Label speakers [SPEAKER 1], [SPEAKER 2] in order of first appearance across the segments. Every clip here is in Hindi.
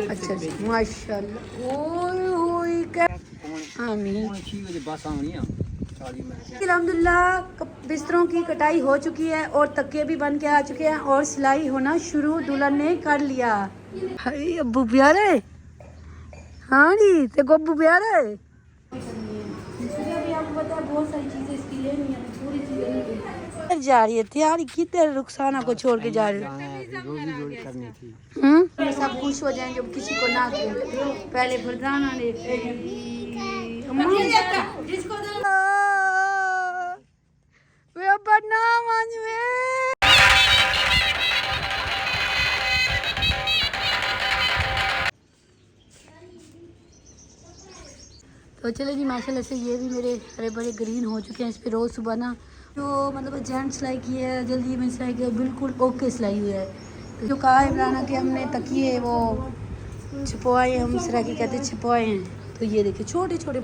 [SPEAKER 1] अच्छा माशाल्लाह। ओए होए क्या आमीन। अल्हम्दुलिल्लाह बिस्तरों की कटाई हो चुकी है और तकिए भी बन के आ चुके हैं और सिलाई होना शुरू दुल्हन ने कर लिया। हाय अब्बू प्यारे, हाँ जी ते गब्बू प्यारे। आपको पता है बहुत सारी चीजें इसकी लेनी है, पूरी चीजें जा रही है तैयारी की तेरे रुखसाना को छोड़ के जा रही है। सब खुश हो जाएं जब किसी को ना पहले फरजाना ने तो चले जी माशाल्लाह से ये भी मेरे हरे भरे ग्रीन हो चुके हैं। इस पे रोज़ सुबह ना जो मतलब जेंट सिलाई की है जल्दी में सिलाई की है, बिल्कुल ओके सिलाई हुई है। तो जो कहा इमराना कि हमने तकिए वो छुपवाए, हम सिरा की कहते छुपवाए हैं। तो ये देखिए छोटे छोटे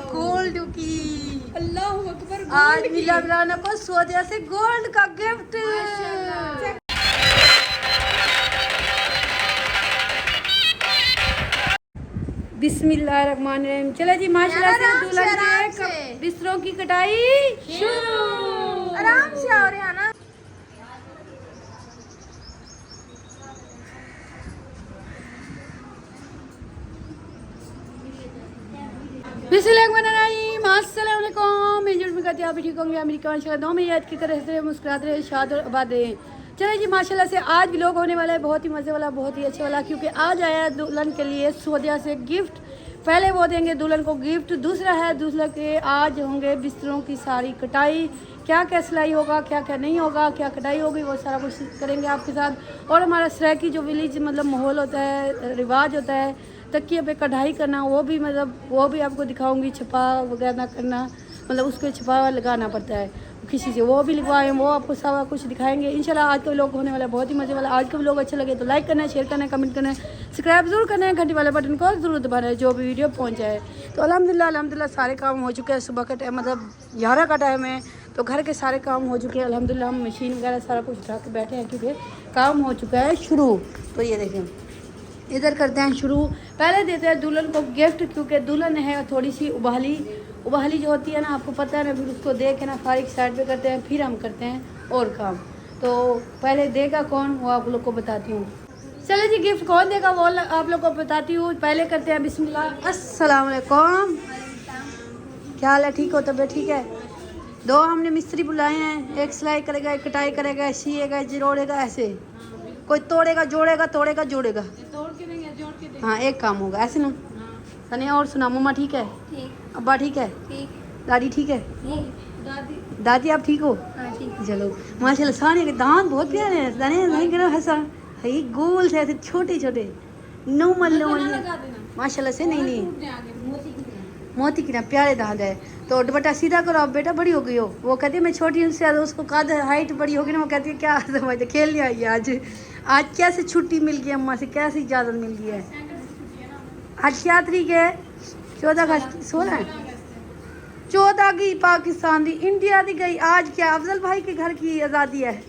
[SPEAKER 1] गोल्ड की, अल्लाह अकबर, आज मिला इमराना को सौदिया से गोल्ड का गिफ्ट। बिस्मिल्लाहिर्रहमानिर्रहीम। चले जी माशाल्लाह से दुल्हन के बिस्तरों की कटाई शुरू। आराम से हो रहे हैं ना। बिस्मिल्लाहिर्रहमानिर्रहीम। अस्सलाम वालेकुम। मैं जुड़ में कहती आप भी ठीक होंगे। अमेरिका दो में याद की तरह से मुस्कुराते रहे, शाद और आबाद रहे। चले जी माशाल्लाह से आज भी लोग होने वाला है बहुत ही मज़े वाला, बहुत ही अच्छे वाला, क्योंकि आज आया है दुल्हन के लिए सौदिया से गिफ्ट। पहले वो देंगे दुल्हन को गिफ्ट, दूसरा है दूसरे के आज होंगे बिस्तरों की सारी कटाई। क्या क्या सिलाई होगा, क्या क्या नहीं होगा, क्या कटाई होगी, वो सारा कुछ करेंगे आपके साथ। और हमारा सराकी जो विलेज मतलब माहौल होता है, रिवाज होता है तकिए पे कढ़ाई करना, वो भी मतलब वो भी आपको दिखाऊंगी। छपा वगैरह करना मतलब उसके छपा लगाना पड़ता है किसी से, वो भी लिखवाएं, वो आपको सारा कुछ दिखाएंगे इंशाल्लाह। आज का व्लॉग होने वाला है बहुत ही मज़े वाला। आज का व्लॉग अच्छा लगे तो लाइक करना है, शेयर करना है, कमेंट करना है, सब्सक्राइब जरूर करना है, घंटी वाले बटन को जरूर दबाना है जो भी वीडियो पहुँच जाए। तो अल्हम्दुलिल्लाह सारे काम हो चुके हैं। सुबह का टाइम मतलब 11 का टाइम है तो घर के सारे काम हो चुके हैं अल्हम्दुलिल्लाह। हम मशीन वगैरह सारा कुछ उठा के बैठे हैं क्योंकि काम हो चुका है शुरू। तो ये देखें इधर करते हैं शुरू। पहले देते हैं दुल्हन को गिफ्ट, क्योंकि दुल्हन है थोड़ी सी उबाली जो होती है ना, आपको पता है ना। फिर उसको दे के ना फारिग साइड पे करते हैं, फिर हम करते हैं और काम। तो पहले देगा कौन वो आप लोग को बताती हूँ। चले जी गिफ्ट कौन देगा वो आप लोग को बताती हूँ। पहले करते हैं बिस्मिल्लाह। अस्सलाम वालेकुम, क्या हाल है, ठीक हो, तबीयत ठीक है। दो हमने मिस्त्री बुलाए हैं, एक सिलाई करेगा, एक कटाई करेगा, सिएगा, जोड़ेगा, ऐसे कोई तोड़ेगा जोड़ेगा, तोड़ेगा जोड़ेगा, हाँ एक काम होगा ऐसे ना। सनिया और सुना, मम्मा ठीक है, अब्बा ठीक है, दादी ठीक है, दादी आप ठीक हो, चलो माशाल्लाह। सानिया के दांत बहुत प्यारे हैं, नहीं करो हंसा है, गोल से ऐसे छोटे छोटे नॉर्मल माशाल्लाह से। नहीं मोती की ना प्यारे दांत है। तो दुपट्टा सीधा करो, अब बेटा बड़ी हो गई हो। वो कहती है मैं छोटी हूँ उससे, उसको कद हाइट बड़ी होगी ना, वो कहती है क्या समझते खेलने आई है आज कैसे छुट्टी मिल गई अम्मा से, कैसी इजाज़त मिल गई है। आज क्या तारीख है, 14 अगस्त, 14 की पाकिस्तान दी इंडिया दी गई। आज क्या अफजल भाई के घर की आज़ादी है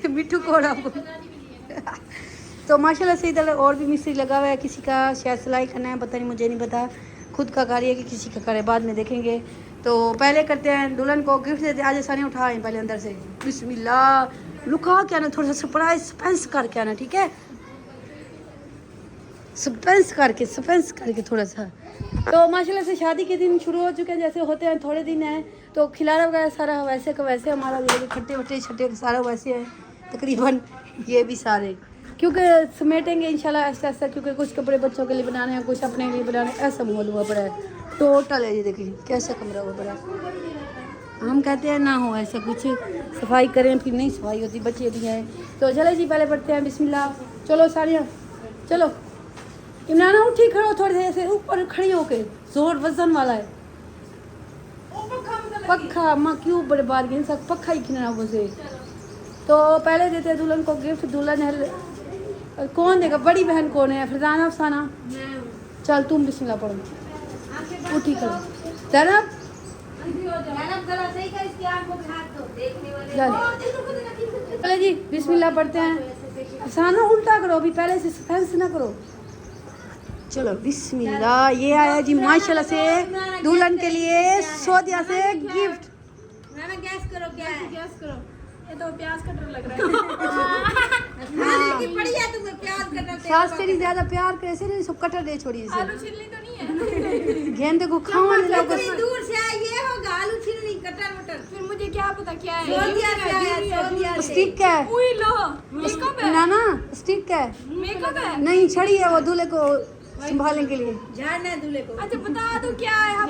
[SPEAKER 1] मिट्टू कोड़ा तो माशाल्लाह से इधर और भी मिस्त्री लगा हुआ है, किसी का शायद सिलाई करना है, पता नहीं, मुझे नहीं पता खुद का कार्य है कि किसी का कार्य, बाद में देखेंगे। तो पहले करते हैं दुल्हन को गिफ्ट देते हैं। आज सारे उठाएं पहले अंदर से, बिस्मिल्लाह। लुका के आना, थोड़ा सा सरप्राइज स्पेंस करके आना, ठीक है, स्पेंस करके थोड़ा सा। तो माशाल्लाह से शादी के दिन शुरू हो चुके हैं, जैसे होते हैं थोड़े दिन हैं तो खिलाना वगैरह सारा वैसे का वैसे, हमारा खट्टे वट्टे छट्टे सारा वैसे है तकरीबन। ये भी सारे क्योंकि समेटेंगे इंशाल्लाह ऐसा ऐसा, क्योंकि कुछ कपड़े बच्चों के लिए बनाने हैं, कुछ अपने लिए बनाने, ऐसा माहौल हुआ पड़ा है टोटल है। ये देखिए कैसा कमरा हुआ पड़ा है। हम कहते हैं ना हो ऐसा कुछ, सफाई करें फिर नहीं सफाई होती, बच्चे भी हैं। तो चले जी पहले पढ़ते हैं बिस्मिल्लाह। चलो सारियाँ चलो, इमरान उठी खड़ो, थोड़ी देर से ऊपर खड़ी होके, जोर वजन वाला है पक्का। अम्मा क्यों बड़े बार गिन सक पक्का ही खिलना मुझे। तो पहले देते हैं दुल्हन को गिफ्ट। दुल्हन है कौन देगा, बड़ी बहन कौन है, फरजाना अफसाना, चल तुम बिस्मिल्लाह पढ़ो, उठी खड़ो जनाब। चले जी बिस्मिल्लाह पढ़ते हैं। अफसाना उल्टा करो, अभी पहले से सस्पेंस ना करो। चलो बिस्मिल्लाह, ये आया जी माशाल्लाह से दुल्हन के लिए सऊदिया से गिफ्ट।
[SPEAKER 2] मैंने गैस करो क्या है?
[SPEAKER 3] गैस करो, ये तो प्याज कटर लग रहा है।
[SPEAKER 2] की पड़ी है तुम्हें प्याज कटर से।
[SPEAKER 1] सास तेरी ज्यादा प्यार करे से नहीं, सब कटर दे छोड़ी इसे।
[SPEAKER 3] आलू छिलनी तो नहीं है?
[SPEAKER 1] गेंदे को खाने लोग
[SPEAKER 2] इतनी दूर से आए, ये होगा आलू छिलनी कटर वटर।
[SPEAKER 3] फिर मुझे क्या पता क्या है?
[SPEAKER 2] सऊदिया से आया, सऊदिया से।
[SPEAKER 1] स्टिक है
[SPEAKER 3] उई लो, मेकअप है।
[SPEAKER 1] ना स्टिक है
[SPEAKER 3] मेकअप है।
[SPEAKER 1] नहीं, छड़ी है वो दूल्हे को संभालने के लिए।
[SPEAKER 2] झाड़ना है दूल्हे को।
[SPEAKER 3] अच्छा बता दो क्या है? हम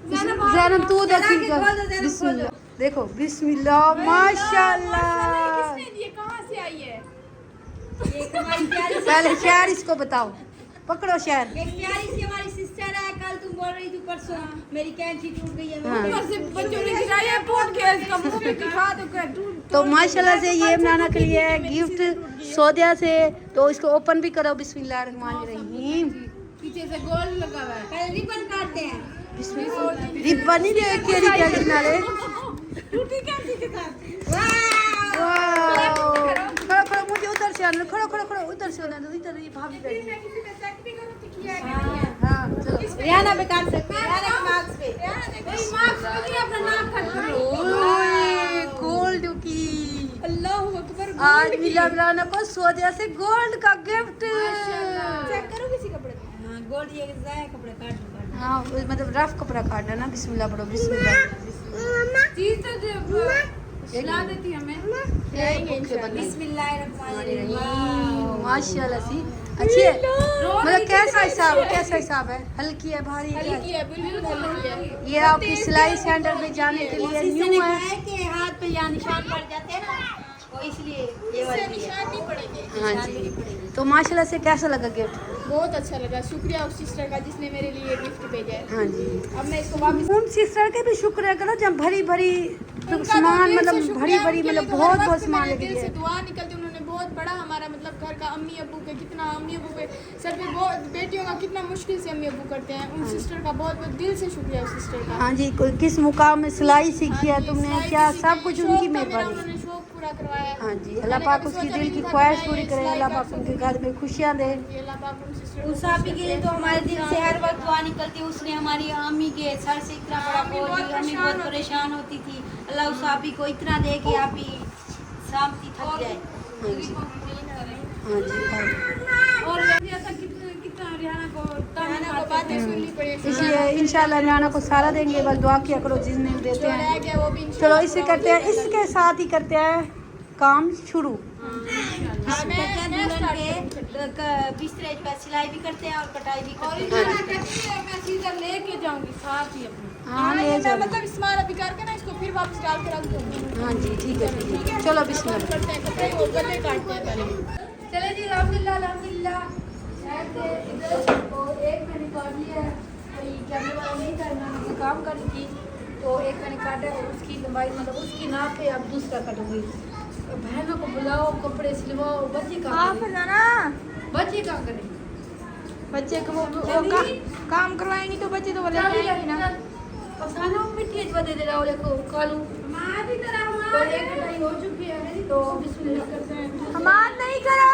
[SPEAKER 1] ज़ैनब तू
[SPEAKER 2] चला
[SPEAKER 1] देखी
[SPEAKER 2] के
[SPEAKER 1] कर।
[SPEAKER 2] खोल दो, ज़ैनब
[SPEAKER 1] बिस्मिल्लाह, देखो बिस्मिल्लाह माशाल्लाह।
[SPEAKER 3] किसने दी? कहाँ से आई है?
[SPEAKER 2] ये हमारी प्यारी
[SPEAKER 1] पहले शहर इसको बताओ, पकड़ो शहर।
[SPEAKER 2] एक प्यारी सी हमारी सिस्टर है। कल तुम बोल रही थी परसों मेरी कैंची टूट गई है।
[SPEAKER 1] हाँ।
[SPEAKER 3] ऊपर से बच्चों ने गिराया टूट गया, इसका मुंह में दिखा दो क्या टूट।
[SPEAKER 1] तो माशाल्लाह से ये बनाना के लिए गिफ्ट सऊदिया से, तो इसको ओपन भी करो। बिस्मिल्लाहिर्रहमानिर्रहीम।
[SPEAKER 3] पीछे से गोल लगा हुआ है।
[SPEAKER 2] पहले रिबन काटते हैं।
[SPEAKER 1] रिब्बन नहीं दे के टेंशन ना ले।
[SPEAKER 3] टूटी कैंची के साथ।
[SPEAKER 1] वाओ, खड़ो खड़ो, मुझे उधर से आना, खड़ो खड़ो खड़ो, उधर से आना, इधर ये भाभी बैठी।
[SPEAKER 3] किसी ने चेक भी करो कि किया है कि
[SPEAKER 2] हाँ।
[SPEAKER 3] नहीं है।
[SPEAKER 1] हाँ चलो।
[SPEAKER 2] रियाना पे काट सकते हैं, रियाना के मार्क्स पे।
[SPEAKER 3] कोई मार्क्स पे नहीं, अपना नाक कट करो।
[SPEAKER 1] गोल्ड की
[SPEAKER 3] अल्लाह अकबर।
[SPEAKER 1] आज मिला मिलाना को सऊदिया से गोल्ड का गिफ्ट।
[SPEAKER 3] चेक करो किसी कपड़े पे।
[SPEAKER 2] हाँ गोल्ड ये जाए कपड़े काट दो।
[SPEAKER 1] हाँ मतलब रफ कपड़ा काटना ना। बिस्मिल्लाह पढ़ो, बिस्मिल्लाह।
[SPEAKER 3] चीज तो खिला देती हमें। खिलाएंगे इंशाल्लाह।
[SPEAKER 2] बिस्मिल्लाहिर्रहमानिर्रहीम।
[SPEAKER 1] माशाल्लाह सी अच्छी है। मतलब कैसा हिसाब है? हल्की है, भारी है?
[SPEAKER 3] हल्की है, बिल्कुल हल्की है।
[SPEAKER 1] ये आपकी सिलाई सेंटर में जाने के लिए न्यू है।
[SPEAKER 2] के हाथ पे यहाँ निशान पड़ जाते हैं ना, वो इसलिए ये
[SPEAKER 3] इससे
[SPEAKER 2] वाली है।
[SPEAKER 3] निशान नहीं पड़ेंगे।
[SPEAKER 1] हाँ जी। तो माशाल्लाह से कैसा लगा गिफ्ट?
[SPEAKER 3] बहुत अच्छा लगा, शुक्रिया उस सिस्टर का जिसने मेरे लिए गिफ्ट भेजा है।
[SPEAKER 1] हाँ जी।
[SPEAKER 3] अब मैं इसको वापस
[SPEAKER 1] उन सिस्टर के भी शुक्र करो जब भरी भरी
[SPEAKER 3] उनका तो
[SPEAKER 1] सामान,
[SPEAKER 3] दिल से
[SPEAKER 1] मतलब
[SPEAKER 3] शुक्रिया,
[SPEAKER 1] भरी भरी
[SPEAKER 3] उनके
[SPEAKER 1] मतलब
[SPEAKER 3] लिए तो
[SPEAKER 1] बहुत
[SPEAKER 3] हर
[SPEAKER 1] बहुत
[SPEAKER 3] वक्त
[SPEAKER 1] सामान
[SPEAKER 3] मेरे
[SPEAKER 1] लेके
[SPEAKER 3] दिल से
[SPEAKER 1] दिए।
[SPEAKER 3] दुआ निकलती। उन्होंने बहुत बड़ा हमारा मतलब घर का अम्मी अब्बू पे कितना, अम्मी अब्बू पे सर पे बहुत बेटियों का कितना मुश्किल से अम्मी अब्बू करते हैं। उन सिस्टर का बहुत बहुत दिल से शुक्रिया उस सिस्टर का।
[SPEAKER 1] हाँ जी। कोई किस मुकाम में सिलाई सीखी है
[SPEAKER 3] हाँ जी,
[SPEAKER 1] तुमने,
[SPEAKER 3] सिलाई
[SPEAKER 1] क्या
[SPEAKER 3] भी
[SPEAKER 1] सब
[SPEAKER 3] सीखी,
[SPEAKER 1] कुछ
[SPEAKER 3] शौक
[SPEAKER 1] उनकी
[SPEAKER 3] था मेरा,
[SPEAKER 1] मेहरबानी।
[SPEAKER 3] उन्होंने शौक पूरा करवाया।
[SPEAKER 1] हाँ जी। अल्लाह
[SPEAKER 3] मैंने
[SPEAKER 1] पाक
[SPEAKER 3] कभी
[SPEAKER 1] उसकी
[SPEAKER 3] सोचा
[SPEAKER 1] दिल
[SPEAKER 3] नहीं
[SPEAKER 1] की
[SPEAKER 3] था
[SPEAKER 1] ख्वाहिश
[SPEAKER 3] कि
[SPEAKER 1] पूरी
[SPEAKER 3] मैं
[SPEAKER 1] करे।
[SPEAKER 3] सिलाई
[SPEAKER 1] अल्लाह
[SPEAKER 3] कर
[SPEAKER 1] पाक उनके
[SPEAKER 3] सकूंगी।
[SPEAKER 1] घर में खुशियाँ दे।
[SPEAKER 3] ये अल्लाह पाक उन सिस्टर को
[SPEAKER 2] उस आपी के लिए तो हमारे दिल से हर वक्त दुआ निकलती है। उसने हमारी अम्मी के सर से इतना बड़ा
[SPEAKER 3] अम्मी
[SPEAKER 2] बोझ,
[SPEAKER 3] बहुत
[SPEAKER 2] अम्मी बहुत परेशान होती थी। अल्लाह उस आपी को इतना दे कि आपी शांति थक जाए।
[SPEAKER 1] हाँ जी। हाँ जी। हाँ।
[SPEAKER 3] और ऐसा कितना रिहाना को बातें सुननी पड़ी।
[SPEAKER 1] इसलिए इंशाल्लाह रियाना को सारा देंगे, बस दुआ किया करो जिसने भी देते
[SPEAKER 3] जो रह
[SPEAKER 1] हैं।
[SPEAKER 3] गया वो भी
[SPEAKER 1] चलो
[SPEAKER 3] इंशाल्लाह
[SPEAKER 1] इससे
[SPEAKER 3] पूरा
[SPEAKER 1] करते हैं,
[SPEAKER 3] हो जाएगा।
[SPEAKER 1] इसके साथ ही करते हैं काम शुरू।
[SPEAKER 3] हाँ,
[SPEAKER 2] मैं
[SPEAKER 3] मैं
[SPEAKER 2] दुल्हन
[SPEAKER 3] start
[SPEAKER 2] के
[SPEAKER 3] करूंगी।
[SPEAKER 2] बिस्तरे पर सिलाई भी करते हैं और कटाई भी
[SPEAKER 3] और
[SPEAKER 2] करते हैं।
[SPEAKER 3] इंशाल्लाह करती है, मैं सीजर लेके जाऊंगी साथ ही अपने।
[SPEAKER 1] हाँ, ले
[SPEAKER 3] मैं
[SPEAKER 1] जाना।
[SPEAKER 3] मतलब इस्तेमाल अभी करके ना इसको फिर वापस डाल के रख दूंगी।
[SPEAKER 1] हाँ जी ठीक है ठीक है। चलो बिस्मिल्लाह।
[SPEAKER 3] करते हैं कपड़े, वो गले काटते हैं पहले।
[SPEAKER 1] चले जी अल्हम्दुलिल्लाह अल्हम्दुलिल्लाह। शायद इधर को एक मैंने काट लिया है, कोई कैमरे वाला नहीं था, मैं मुझे काम कर रही थी तो एक मैंने काटा है। उसकी लंबाई मतलब उसकी नाप पे अब दूसरा कटूंगी। बहनों को बुलाओ, कपड़े सिलवाओ, बच्चे कहाँ करें? बच्चे कहाँ करें?
[SPEAKER 3] बच्चे को वो काम करवाएंगी तो बच्चे तो बोले आएंगे ना।
[SPEAKER 1] अफसाना मिट्टी अजवा दे रहा हो, देखो कालू और एक कटाई हो चुकी है तो बिस्मिल्लाह करते हैं।
[SPEAKER 3] हमार नहीं करो।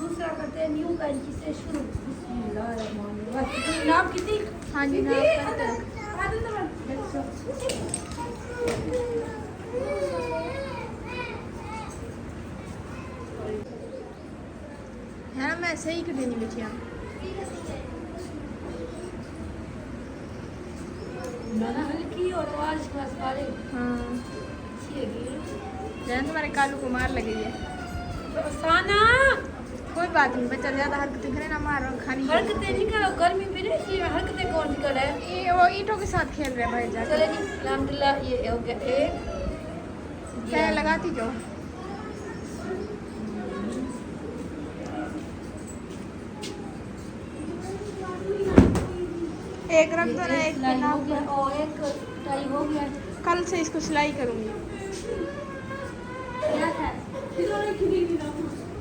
[SPEAKER 1] दूसरा करते हैं न्यू कैंची से शुरू। बिस्मिल्लाहिर्रहमानिर्रहीम। नाप कितनी?
[SPEAKER 3] हाँ जी ना है ना, मैं सही कर देनी बच्चियाँ।
[SPEAKER 1] मैंने हल्की और आवाज खास वाले
[SPEAKER 3] हाँ
[SPEAKER 1] अच्छी है ये।
[SPEAKER 3] जैन तुम्हारे कालू को मार लगी है।
[SPEAKER 1] अफसाना
[SPEAKER 3] कोई बात नहीं, बच्चा ज्यादा हरकतें करे ना, मारो खानी।
[SPEAKER 1] हरकतें नहीं करो, गर्मी भी नहीं इसलिए हरकतें कौन सी करे।
[SPEAKER 3] ये वो ईंटों के साथ खेल रहे हैं भाई जाके।
[SPEAKER 1] चले जी अल्हम्दुलिल्लाह ये हो गया एक।
[SPEAKER 3] पहले लगाती जाओ। एक रख दो ना, एक
[SPEAKER 1] सिलाई हो
[SPEAKER 3] नाप
[SPEAKER 1] गया और एक टाई हो गया।
[SPEAKER 3] कल से इसको सिलाई करूंगी।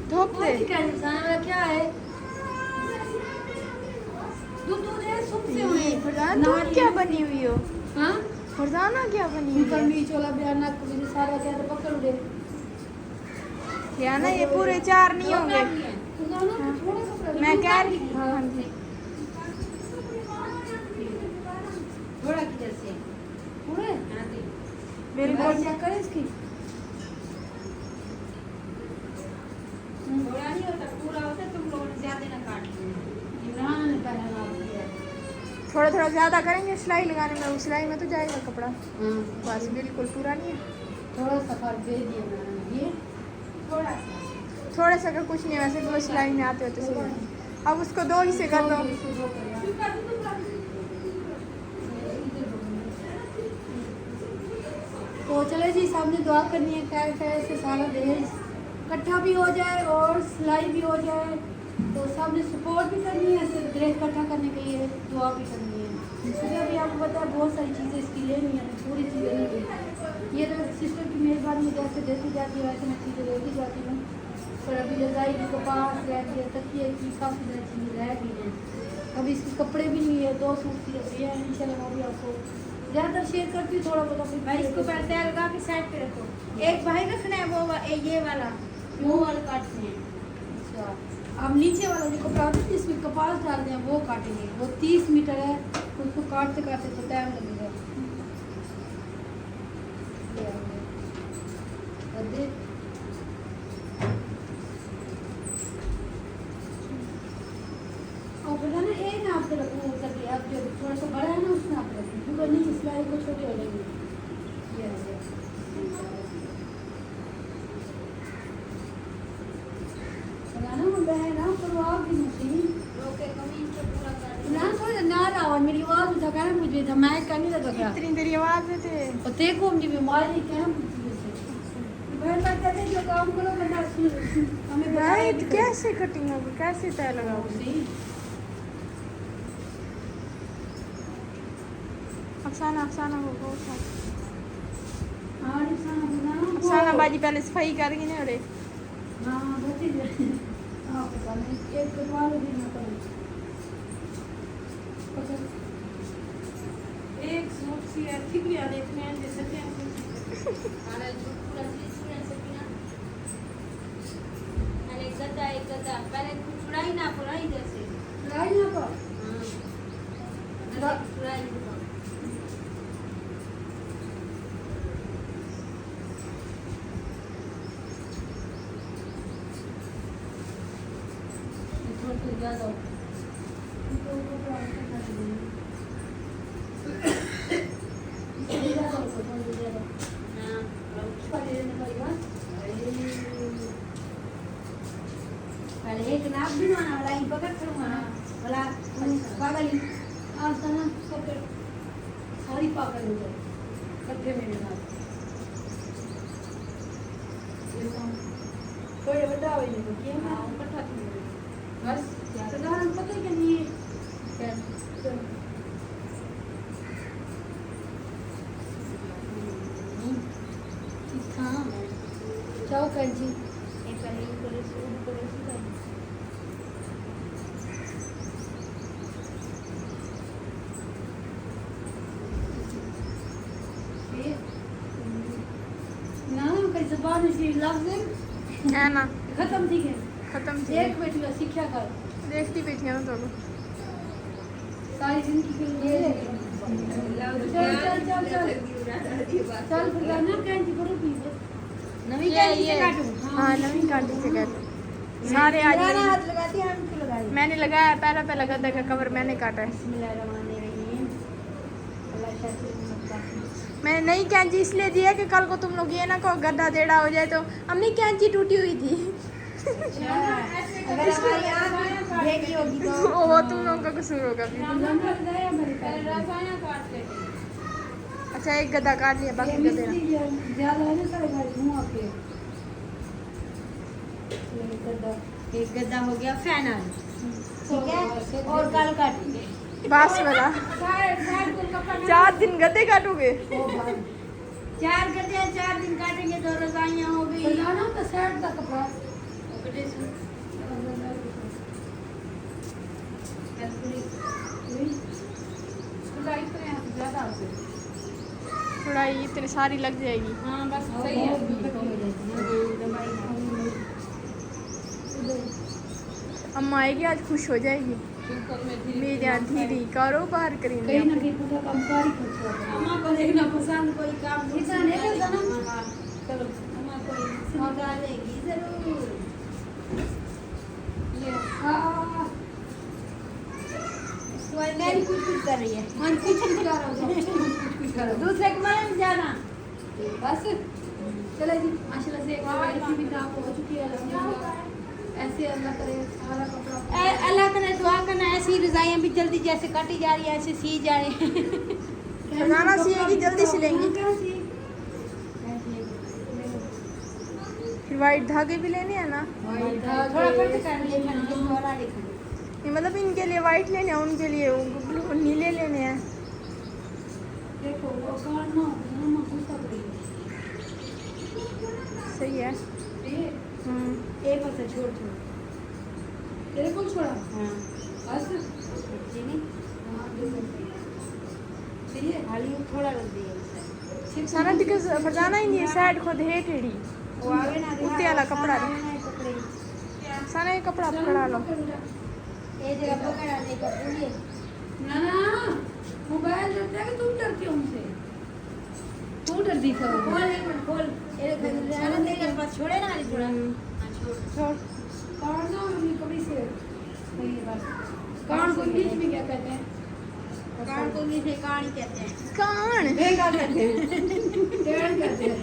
[SPEAKER 3] धोप दे।
[SPEAKER 1] क्या है? दूध है सबसे
[SPEAKER 3] ये फरजाना तुम क्या बनी हुई हो?
[SPEAKER 1] हाँ
[SPEAKER 3] फरजाना क्या बनी हुई है?
[SPEAKER 1] कमी चोला बयाना कुछ सारा क्या तो पकड़ दे।
[SPEAKER 3] या ना ये पूरे 4 नहीं होंगे।
[SPEAKER 1] थोड़ा कपड़ा
[SPEAKER 3] मैं कह रही हाँ जी
[SPEAKER 2] थोड़ा किधर से
[SPEAKER 1] पूरे
[SPEAKER 2] हाँ जी
[SPEAKER 3] बिल्कुल।
[SPEAKER 1] चेक करें इसकी
[SPEAKER 2] थोड़ा नहीं होता, पूरा होता तुम लोगों ने ज्यादा ना काट दिया।
[SPEAKER 1] इमरान ने पहना दिया
[SPEAKER 3] थोड़ा थोड़ा ज़्यादा करेंगे सिलाई लगाने में, उस सिलाई में तो जाएगा कपड़ा।
[SPEAKER 1] हाँ
[SPEAKER 3] बस बिल्कुल पूरा नहीं है।
[SPEAKER 1] थोड़ा सा फर्क दे दिया मैंने ये
[SPEAKER 2] थोड़ा सा
[SPEAKER 3] थोड़ा सा का कुछ नहीं, वैसे भी वो सिलाई में आते होते सही। अब उसको 2 हिस्से कर दो।
[SPEAKER 1] तो चले जी सामने दुआ करनी है खैर खैर से सारा दहेज इकट्ठा भी हो जाए और सिलाई भी हो जाए, तो सामने सपोर्ट भी करनी है, सिर्फ दहेज इकट्ठा करने के लिए दुआ भी करनी है। मुझे अभी आपको पता है बहुत सारी चीज़ें इसकी लेनी है, पूरी चीज़ें नहीं ली। ये तो सिस्टर की मेहरबानी है, जैसे देती जाती है वैसे मैं चीज़ें लेती जाती हूँ। पर अभी रजाई की कपास रह गई है, तकिए की काफ़ी सारी चीज़ें रह गई हैं। अभी इसके कपड़े भी नहीं है, 2 सूट की रखी है, इंशाल्लाह वो भी आपको ज़्यादातर शेयर करती हूँ, थोड़ा बहुत अपनी
[SPEAKER 2] भाई इसको पहले तैयार लगा के साइड पे रखो। एक भाई रखना है वो ये वाला, वो वाला काटते हैं।
[SPEAKER 1] अच्छा अब नीचे वाला जो कपड़ा होता है जिसमें कपास डालते हैं वो काटेंगे, वो 30 मीटर है, उसको काटते काटते तो टाइम लगेगा। और पता ना एक नाप से रखना हो सकती है, अब जो थोड़ा सा बड़ा है ना उस नाप से रखना, क्योंकि नीचे सिलाई को छोटे हो जाएंगे। ये हो गया। बनाना मुंडा है ना पर वो आप भी मशीन
[SPEAKER 2] ओके कमीज को पूरा कर
[SPEAKER 1] ना थोड़ा ना रहा मेरी आवाज उठा कर मुझे था मैं करने लगा क्या
[SPEAKER 3] इतनी देरी आवाज़ में थे।
[SPEAKER 1] और देखो मुझे बीमारी क्या बहन बात कहते जो काम करो बंदा हमें
[SPEAKER 3] भाई तो कैसे कटिंग होगी, कैसे तय लगाओगे? अफसाना अफसाना को बहुत सारा।
[SPEAKER 1] हाँ निशाना बनाना
[SPEAKER 3] अफसाना बाजी पहले सफाई करेगी ना। अरे
[SPEAKER 1] हाँ बची हाँ पता नहीं एक कटवा लो भी ना करो
[SPEAKER 2] एक सूट सी अच्छी भी आ देखने हैं जैसे कि आना जो पूरा चीज में से बिना पहले एक गद्दा पहले कुछ चुड़ाई ना पूरा इधर से
[SPEAKER 1] लाई ना पर
[SPEAKER 2] हां चुड़ाई
[SPEAKER 1] थोड़ा ज़्यादा
[SPEAKER 2] पहले एक नाप भी माना वाला ही पकड़ करूंगा ना वाला
[SPEAKER 1] पागल आज ना पकड़ सारी पागल हो जाए कट्ठे मेरे साथ कोई बता हुई नहीं क्या
[SPEAKER 2] हां इकट्ठा
[SPEAKER 1] बस साधारण पता ही नहीं है क्या हाँ जाओ कंजी
[SPEAKER 2] एक पहले ऊपर से
[SPEAKER 1] ना कई ज़बान से लफ्ज़
[SPEAKER 3] है ना
[SPEAKER 1] खत्म थी गए
[SPEAKER 3] खत्म थी।
[SPEAKER 1] एक बेटी का शिक्षा कर
[SPEAKER 3] देखती बैठी हूँ तो
[SPEAKER 1] सारी जिंदगी के लिए चल फिर ना कंजी करो प्लीज
[SPEAKER 2] नवी
[SPEAKER 3] ये
[SPEAKER 2] कैंची से
[SPEAKER 3] ये
[SPEAKER 2] काटूं
[SPEAKER 3] हाँ नवीन कांटी से कर सारे आज
[SPEAKER 2] मेरा
[SPEAKER 3] मेरी-
[SPEAKER 2] हाथ लगाती है हम क्यों लगाई
[SPEAKER 3] मैंने लगाया पहला पहला गद्दा का कवर मैंने काटा है।
[SPEAKER 2] बिस्मिल्लाहिर्रहमानिर्रहीम अल्लाह शाफी
[SPEAKER 3] मैंने नई कैंची इसलिए दी है कि कल को तुम लोग ये ना कहो गड्ढा टेढ़ा हो जाए तो हमने कैंची टूटी हुई थी।
[SPEAKER 2] अगर हमारी आँख देखी होगी तो
[SPEAKER 3] वो तुम लोगों का कसूर होगा फिर। अच्छा एक गद्दा काट लिया बाकी गद्दे ना।
[SPEAKER 1] ज्यादा है ना सारे गाड़ी मुंह आके
[SPEAKER 2] एक गद्दा हो गया फाइनल ठीक है और कल काटेंगे
[SPEAKER 3] बास वाला 4 दिन गद्दे काटोगे?
[SPEAKER 1] ओ भाई
[SPEAKER 2] 4 गद्दे 4 दिन काटेंगे तो रजाइयाँ हो गई
[SPEAKER 1] बनाना तो शर्ट का कपड़ा
[SPEAKER 3] थोड़ा ये इतनी सारी लग जाएगी।
[SPEAKER 2] हाँ बस सही है
[SPEAKER 3] अम्मा आएगी आज खुश हो जाएगी मेरी आंटी दी कारोबार करेंगे
[SPEAKER 1] कहीं ना कहीं पूरा काम कारी कुछ
[SPEAKER 2] अम्मा को देखना पसंद, कोई काम
[SPEAKER 1] कितना नहीं करता ना?
[SPEAKER 2] हाँ,
[SPEAKER 1] चलो
[SPEAKER 2] अम्मा कोई समझा देगी जरूर।
[SPEAKER 1] ये हाँ
[SPEAKER 2] नहीं कुछ कुछ कर रही है,
[SPEAKER 1] मन कुछ कुछ करो
[SPEAKER 2] दूसरे कमरे में जाना।
[SPEAKER 1] बस चले जी माशाल्लाह से एक ऐसी भी काम हो चुकी है अल्हम्दुलिल्लाह। ऐसे अल्लाह करे सारा कपड़ा
[SPEAKER 2] अल्लाह करे दुआ करना, ऐसी रजाइयाँ भी जल्दी जैसे कटी जा रही है ऐसे सी जा रही है।
[SPEAKER 3] खजाना सिएगी जल्दी सिलेंगी फिर वाइट धागे भी लेने हैं ना
[SPEAKER 2] थोड़ा कट कर लिए थोड़ा लिखा
[SPEAKER 3] ये मतलब इनके लिए वाइट लेने हैं उनके लिए ब्लू नीले लेने हैं
[SPEAKER 1] देखो वो कार ना मम्मा गुस्सा करेगी
[SPEAKER 3] सही है
[SPEAKER 1] ये
[SPEAKER 2] एक और से छोड़ छोड़।
[SPEAKER 1] तेरे को छोड़ा
[SPEAKER 2] हाँ
[SPEAKER 1] बस
[SPEAKER 2] जी नहीं,
[SPEAKER 1] हाँ देखो सही है
[SPEAKER 2] खाली थोड़ा रख दिया।
[SPEAKER 3] सारा टिकट फरजाना ही नहीं साइड खुद है टेढ़ी
[SPEAKER 2] वो आवे ना
[SPEAKER 3] कुत्ते वाला कपड़ा
[SPEAKER 2] कपड़े
[SPEAKER 3] सारा ये कपड़ा पकड़ा लो
[SPEAKER 2] ये जगह पकड़ा दे कपड़े।
[SPEAKER 1] ना ना मोबाइल डरता है कि तुम डरती हो हमसे तू डरती सब
[SPEAKER 2] खोल एक मिनट खोल, ये जाने दे के पास छोड़े ना अभी थोड़ा। हाँ, छोड़।
[SPEAKER 3] छोड़
[SPEAKER 1] कौन ना अपनी कपड़ी से सही है बस कौन को इंग्लिश में क्या कहते हैं
[SPEAKER 2] कान को भी से कहानी कहते हैं।
[SPEAKER 3] कान
[SPEAKER 1] बेगा कहते हैं टेढ़ कहते हैं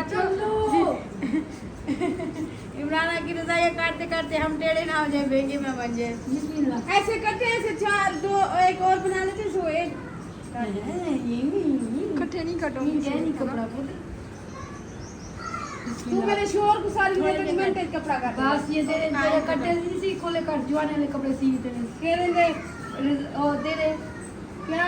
[SPEAKER 1] चलो
[SPEAKER 2] इमराना की रजाइयाँ काटते काटते हम टेढ़े ना हो जाए, बेंगे में बन जाए।
[SPEAKER 1] बिस्मिल्लाह
[SPEAKER 3] ऐसे करते हैं ऐसे चार दो एक और बना लेते सो एक इकट्ठे नहीं कटोगे
[SPEAKER 1] नहीं कपड़ा खुद
[SPEAKER 3] तू मेरे शोर को सारी मैं कपड़ा काट
[SPEAKER 1] बस ये तेरे तेरे कट्टे इसी खोले कर जुआने वाले कपड़े सी तेरे
[SPEAKER 3] केले दे
[SPEAKER 1] ओ तेरे
[SPEAKER 3] क्या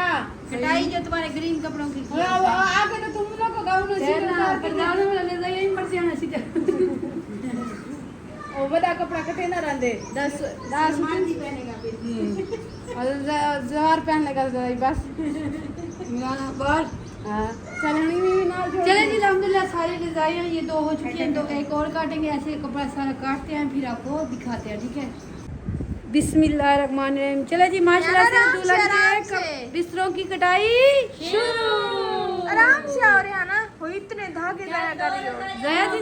[SPEAKER 2] कटाई जो तुम्हारे ग्रीन कपड़ों की की है।
[SPEAKER 3] आगे तो तुम लोग को गाँव में
[SPEAKER 1] तेरा परदाने में ले जाइए इन पर से आना सीधा
[SPEAKER 3] ओ बड़ा कपड़ा कटे ना रहंदे 10
[SPEAKER 2] मान जी पहनेगा फिर।
[SPEAKER 3] और जहर पहन लेगा बस
[SPEAKER 1] मिलाना बाहर
[SPEAKER 3] चलनी में भी ना जोड़
[SPEAKER 1] चले जी अल्हम्दुलिल्लाह सारी डिजाइन ये दो हो चुकी हैं तो एक और काटेंगे ऐसे कपड़ा सारा काटते हैं फिर आपको दिखाते हैं ठीक है बिस्मिल्लाहिर्रहमानिर्रहीम चले जी माशाल्लाह से
[SPEAKER 3] आराम से,
[SPEAKER 1] दुल्हन
[SPEAKER 3] आराम
[SPEAKER 1] के
[SPEAKER 3] से।
[SPEAKER 1] बिस्तरों की कटाई शुरू
[SPEAKER 3] आराम से आ रहे हैं ना वो इतने धागे जाया कर रही हो
[SPEAKER 1] गया थी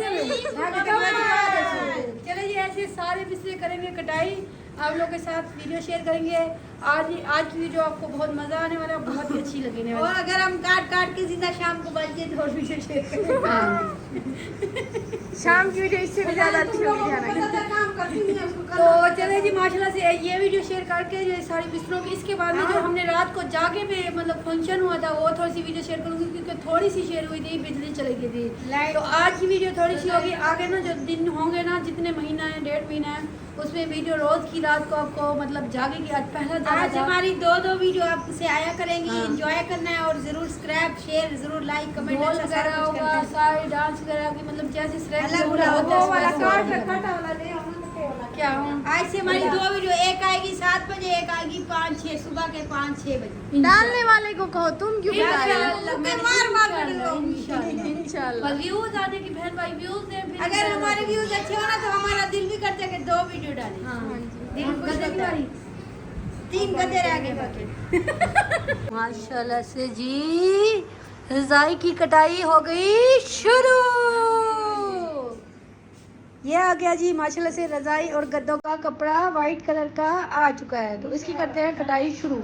[SPEAKER 1] चले जी ऐसे सारे बिस्तरे करेंगे कटाई आप लोग के साथ वीडियो शेयर करेंगे आज की वीडियो आपको बहुत मजा आने वाला है बहुत ही अच्छी लगने
[SPEAKER 2] और
[SPEAKER 1] वाली
[SPEAKER 2] अगर हम काट काट के सीधा शाम को बच गए तो और वीडियो शेयर करेंगे।
[SPEAKER 3] शाम की वीडियो इससे भी ज्यादा अच्छी होगी ध्यान
[SPEAKER 2] काम करती नहीं उसको
[SPEAKER 1] तो चले जी माशाल्लाह से ये वीडियो शेयर करके ये सारी बिस्तरों की इसके बाद में जो हमने रात को जाके पे मतलब फंक्शन हुआ था वो थोड़ी सी वीडियो शेयर करूंगी क्योंकि थोड़ी सी शेयर हुई थी बिजली चली गई थी तो आज की वीडियो थोड़ी सी होगी आगे ना जो दिन होंगे ना जितने महीना है 1.5 महीना है उसमें वीडियो रोज की रात को आपको मतलब जागेगी आज पहला
[SPEAKER 2] आज
[SPEAKER 1] जागा
[SPEAKER 2] हमारी दो वीडियो आपसे आया करेंगी।
[SPEAKER 1] हाँ।
[SPEAKER 2] एंजॉय करना है और जरूर सब्सक्राइब शेयर जरूर लाइक कमेंट
[SPEAKER 1] ढोल
[SPEAKER 2] अच्छा
[SPEAKER 1] वगैरह
[SPEAKER 2] सारा कुछ
[SPEAKER 1] होगा
[SPEAKER 2] करना है।
[SPEAKER 1] सारे डांस वगैरह की मतलब जैसे
[SPEAKER 2] अलग
[SPEAKER 1] सिलेक्ट
[SPEAKER 2] बुला
[SPEAKER 1] होता है
[SPEAKER 2] वो वाला
[SPEAKER 1] वैसे
[SPEAKER 2] काट
[SPEAKER 1] होगा।
[SPEAKER 2] कटा वाला ले आओ ना कटे वाला।
[SPEAKER 1] क्या हूँ
[SPEAKER 2] आज से हमारी दो वीडियो, एक आएगी 7 बजे, एक आएगी 5-6 सुबह के 5-6 बजे।
[SPEAKER 3] डालने वाले को कहो तुम क्यों बता रहे हो
[SPEAKER 2] इंशाल्लाह, मैं मार कर लूंगी।
[SPEAKER 3] इंशाल्लाह
[SPEAKER 1] व्यूज आने की बहन भाई व्यूज दें फिर
[SPEAKER 2] अगर हमारे व्यूज अच्छे हो ना तो हमारा दिल भी करता है कि 2 वीडियो डालें।
[SPEAKER 1] हाँ
[SPEAKER 2] दिल खुश
[SPEAKER 1] गधे की
[SPEAKER 2] होता है।
[SPEAKER 1] बारी।
[SPEAKER 2] 3 गधे रह गए बाकी।
[SPEAKER 1] माशाल्लाह से जी रजाई की कटाई हो गई शुरू ये आ गया जी माशाल्लाह से रजाई और गद्दों का कपड़ा वाइट कलर का आ चुका है तो इसकी करते हैं कटाई शुरू